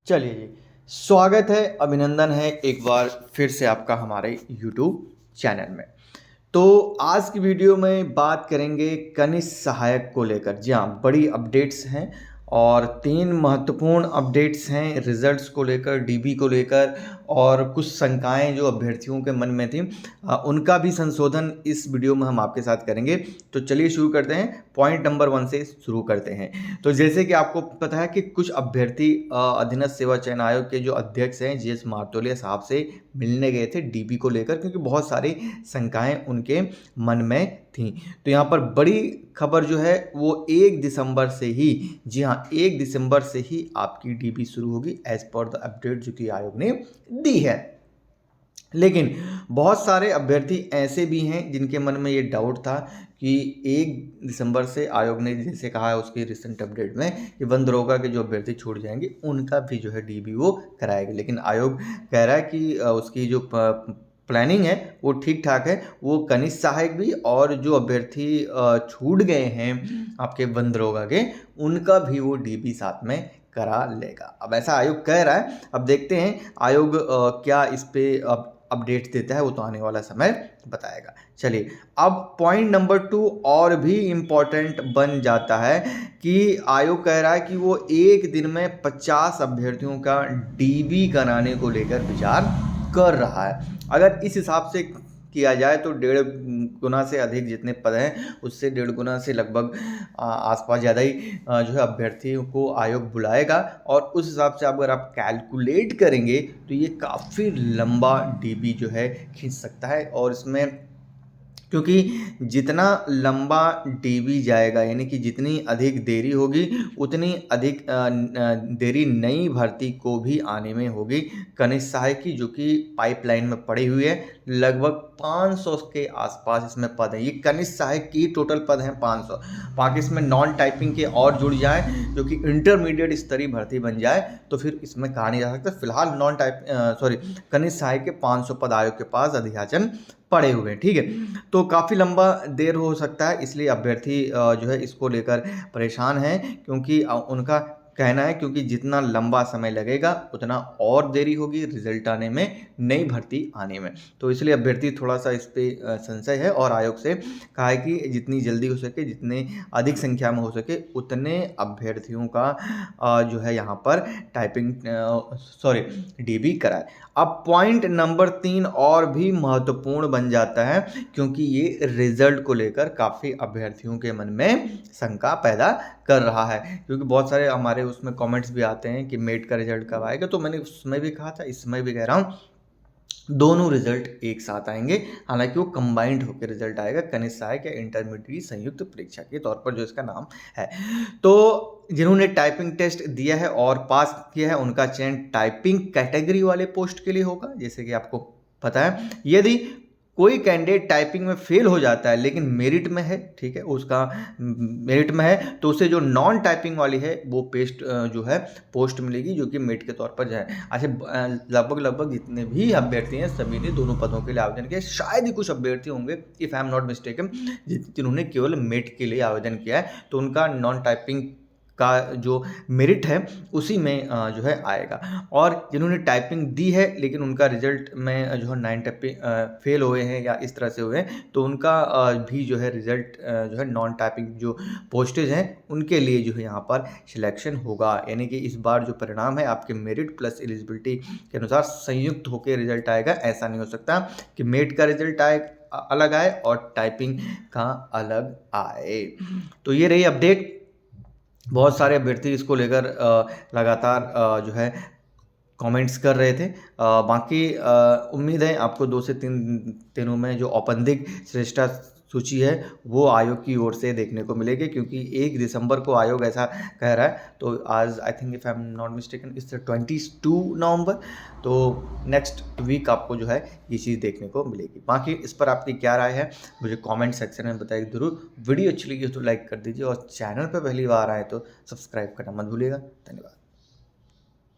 चलिए जी, स्वागत है, अभिनंदन है एक बार फिर से आपका हमारे यूट्यूब चैनल में। तो आज की वीडियो में बात करेंगे कनिष्ठ सहायक को लेकर। जी हाँ, बड़ी अपडेट्स हैं और 3 महत्वपूर्ण अपडेट्स हैं रिजल्ट्स को लेकर, डीबी को लेकर और कुछ शंकाएं जो अभ्यर्थियों के मन में थी उनका भी संशोधन इस वीडियो में हम आपके साथ करेंगे। तो चलिए शुरू करते हैं, पॉइंट नंबर 1 से शुरू करते हैं। तो जैसे कि आपको पता है कि कुछ अभ्यर्थी अधीनस्थ सेवा चयन आयोग के जो अध्यक्ष हैं जीएस मार्तोलिया साहब से मिलने गए थे डीबी को लेकर, क्योंकि बहुत सारी शंकाएं उनके मन में थी। तो यहाँ पर बड़ी खबर जो है वो 1 दिसंबर से ही, जी हाँ 1 दिसंबर से ही आपकी डीबी शुरू होगी एज पर द अपडेट जो कि आयोग ने दी है। लेकिन बहुत सारे अभ्यर्थी ऐसे भी हैं जिनके मन में ये डाउट था कि 1 दिसंबर से आयोग ने जैसे कहा है उसकी रिसेंट अपडेट में कि वन दरोगा के जो अभ्यर्थी छूट जाएंगे उनका भी जो है डीबी वो कराएगी। लेकिन आयोग कह रहा है कि उसकी जो प्लानिंग है वो ठीक ठाक है। वो कनिष्ठ सहायक भी और जो अभ्यर्थी छूट गए हैं आपके वन दरोगा के, उनका भी वो डीबी साथ में करा लेगा। अब ऐसा आयोग कह रहा है, अब देखते हैं आयोग क्या इस पे अपडेट देता है, वो तो आने वाला समय बताएगा। चलिए अब पॉइंट नंबर 2 और भी इम्पोर्टेंट बन जाता है कि आयोग कह रहा है कि वो एक दिन में 50 अभ्यर्थियों का डीबी कराने को लेकर विचार कर रहा है। अगर इस हिसाब से किया जाए तो 1.5 गुना से अधिक जितने पद हैं उससे 1.5 गुना से लगभग आसपास ज़्यादा ही जो है अभ्यर्थियों को आयोग बुलाएगा। और उस हिसाब से अगर आप कैलकुलेट करेंगे तो ये काफ़ी लंबा डीबी जो है खींच सकता है। और इसमें क्योंकि जितना लंबा डीबी जाएगा यानी कि जितनी अधिक देरी होगी उतनी अधिक देरी नई भर्ती को भी आने में होगी। कनिष्ठ सहायक की जो कि पाइपलाइन में पड़ी हुई है, लगभग 500 के आसपास इसमें पद हैं। ये कनिष्ठ सहायक की टोटल पद हैं 500। बाकी इसमें नॉन टाइपिंग के और जुड़ जाए जो कि इंटरमीडिएट स्तरीय भर्ती बन जाए तो फिर इसमें कहा नहीं जा सकता। फिलहाल कनिष्ठ सहायक के 500 पद आयोग के पास अधियाचन पड़े हुए हैं। ठीक है, तो काफ़ी लंबा देर हो सकता है, इसलिए अभ्यर्थी जो है इसको लेकर परेशान हैं। क्योंकि उनका कहना है क्योंकि जितना लंबा समय लगेगा उतना और देरी होगी रिजल्ट आने में, नई भर्ती आने में। तो इसलिए अभ्यर्थी थोड़ा सा इस पर संशय है और आयोग से कहा है कि जितनी जल्दी हो सके, जितने अधिक संख्या में हो सके उतने अभ्यर्थियों का जो है यहाँ पर डीबी कराए। अब पॉइंट नंबर 3 और भी महत्वपूर्ण बन जाता है क्योंकि ये रिजल्ट को लेकर काफ़ी अभ्यर्थियों के मन में शंका पैदा कर रहा है। क्योंकि बहुत सारे हमारे उसमें कमेंट्स भी आते हैं कि मेट का रिजल्ट कब आएगा, तो मैंने उसमें भी कहा था, इसमें भी कह रहा हूँ दोनों रिजल्ट एक साथ आएंगे। हालांकि वो कंबाइंड होकर रिजल्ट आएगा, कनिष्ठ सहायक या इंटरमीडिएट संयुक्त परीक्षा के तौर पर जो इसका नाम है। तो जिन्होंने टाइपिंग टेस्ट दिया है और पास किया है उनका चयन टाइपिंग कैटेगरी वाले पोस्ट के लिए होगा। जैसे कि आपको पता है यदि कोई कैंडिडेट टाइपिंग में फेल हो जाता है लेकिन मेरिट में है, ठीक है, उसका मेरिट में है, तो उसे जो नॉन टाइपिंग वाली है वो जो है पोस्ट मिलेगी जो कि मेट के तौर पर जाए। अच्छा, लगभग जितने भी अभ्यर्थी हैं सभी ने दोनों पदों के लिए आवेदन किया। शायद ही कुछ अभ्यर्थी होंगे, if I am not mistaken, जिन्होंने केवल मेट के लिए आवेदन किया है, तो उनका नॉन टाइपिंग का जो मेरिट है उसी में जो है आएगा। और जिन्होंने टाइपिंग दी है लेकिन उनका रिजल्ट में जो है 9 टाइपिंग फेल हुए हैं या इस तरह से हुए हैं, तो उनका भी जो है रिजल्ट जो है नॉन टाइपिंग जो पोस्टेज हैं उनके लिए जो है यहाँ पर सिलेक्शन होगा। यानी कि इस बार जो परिणाम है आपके मेरिट प्लस एलिजिबिलिटी के अनुसार संयुक्त होकर रिजल्ट आएगा। ऐसा नहीं हो सकता कि मेट का रिजल्ट आए अलग आए और टाइपिंग का अलग आए। तो ये रही अपडेट। बहुत सारे अभ्यर्थी इसको लेकर लगातार जो है कमेंट्स कर रहे थे। बाकी उम्मीद है आपको 2 से 3 दिनों में जो औपबंधिक श्रेष्ठता सूची है वो आयोग की ओर से देखने को मिलेगी। क्योंकि 1 दिसंबर को आयोग ऐसा कह रहा है, तो आज I think if I am not mistaken it's 22 नवंबर, तो नेक्स्ट वीक आपको जो है ये चीज़ देखने को मिलेगी। बाकी इस पर आपकी क्या राय है मुझे कमेंट सेक्शन में बताइए ज़रूर। वीडियो अच्छी लगी तो लाइक कर दीजिए और चैनल पर पहली बार आए तो सब्सक्राइब करना मत भूलिएगा। धन्यवाद।